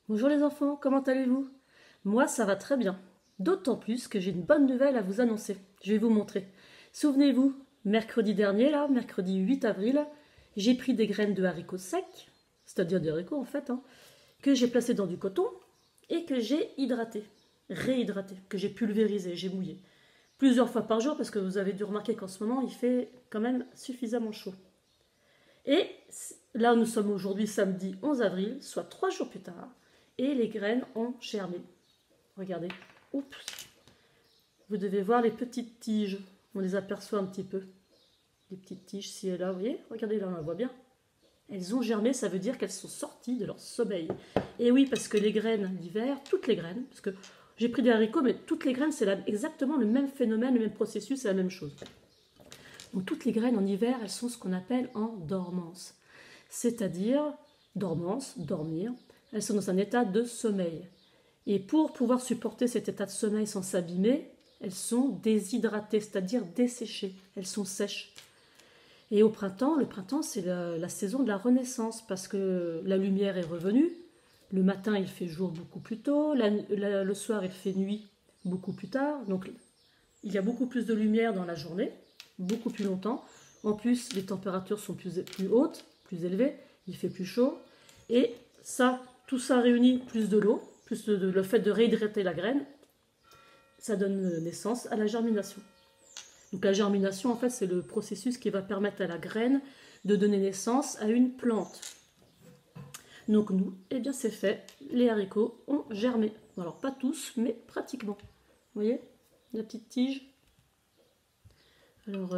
Bonjour les enfants, comment allez-vous? Moi ça va très bien. D'autant plus que j'ai une bonne nouvelle à vous annoncer. Je vais vous montrer. Souvenez-vous, mercredi dernier, là, mercredi 8 avril, j'ai pris des graines de haricots secs, c'est-à-dire des haricots en fait, que j'ai placés dans du coton et que j'ai hydraté, réhydraté, que j'ai pulvérisé, j'ai mouillé. Plusieurs fois par jour parce que vous avez dû remarquer qu'en ce moment il fait quand même suffisamment chaud. Et là, nous sommes aujourd'hui samedi 11 avril, soit 3 jours plus tard, et les graines ont germé. Regardez. Oups. Vous devez voir les petites tiges. On les aperçoit un petit peu. Les petites tiges ci et là, vous voyez? Regardez là, on la voit bien. Elles ont germé, ça veut dire qu'elles sont sorties de leur sommeil. Et oui, parce que les graines l'hiver, toutes les graines, parce que j'ai pris des haricots, mais toutes les graines, c'est exactement le même phénomène, le même processus, c'est la même chose. Donc toutes les graines en hiver, elles sont ce qu'on appelle en dormance. C'est-à-dire, dormance, dormir, elles sont dans un état de sommeil. Et pour pouvoir supporter cet état de sommeil sans s'abîmer, elles sont déshydratées, c'est-à-dire desséchées, elles sont sèches. Et au printemps, le printemps c'est la saison de la renaissance parce que la lumière est revenue, le matin il fait jour beaucoup plus tôt, le soir il fait nuit beaucoup plus tard, donc il y a beaucoup plus de lumière dans la journée, beaucoup plus longtemps. En plus, les températures sont plus hautes, plus élevées, il fait plus chaud. Et ça, tout ça réuni, plus de l'eau, plus le fait de réhydrater la graine, ça donne naissance à la germination. Donc la germination, en fait, c'est le processus qui va permettre à la graine de donner naissance à une plante. Donc nous, eh bien c'est fait, les haricots ont germé. Alors pas tous, mais pratiquement. Vous voyez la petite tige. Alors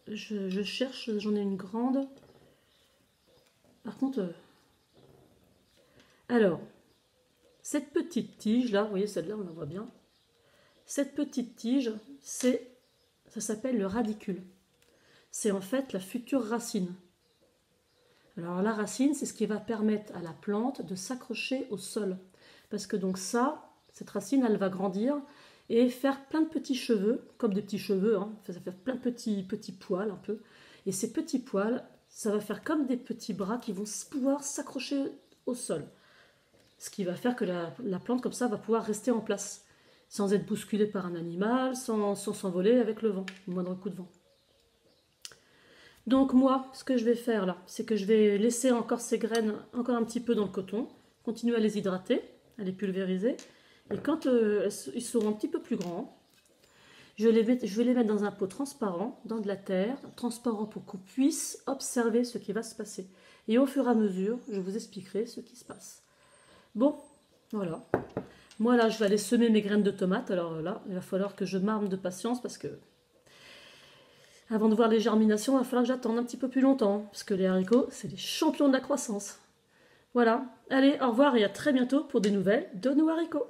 je cherche, j'en ai une grande. Par contre, alors, cette petite tige là, vous voyez celle-là, on la voit bien. Cette petite tige, ça s'appelle le radicule. C'est en fait la future racine. Alors la racine, c'est ce qui va permettre à la plante de s'accrocher au sol. Parce que donc cette racine, elle va grandir et faire plein de petits cheveux, comme des petits cheveux, ça va faire plein de petits poils un peu. Et ces petits poils, ça va faire comme des petits bras qui vont pouvoir s'accrocher au sol. Ce qui va faire que la plante comme ça va pouvoir rester en place, sans être bousculée par un animal, sans s'envoler avec le vent, le moindre coup de vent. Donc moi, ce que je vais faire là, c'est que je vais laisser encore ces graines encore un petit peu dans le coton, continuer à les hydrater, à les pulvériser, et quand ils seront un petit peu plus grands, je vais les mettre dans un pot transparent, dans de la terre, transparent pour qu'on puisse observer ce qui va se passer. Et au fur et à mesure, je vous expliquerai ce qui se passe. Bon, voilà. Moi là, je vais aller semer mes graines de tomates. Alors là, il va falloir que je m'arme de patience parce que avant de voir les germinations, il va falloir que j'attende un petit peu plus longtemps. Parce que les haricots, c'est les champions de la croissance. Voilà. Allez, au revoir et à très bientôt pour des nouvelles de nos haricots.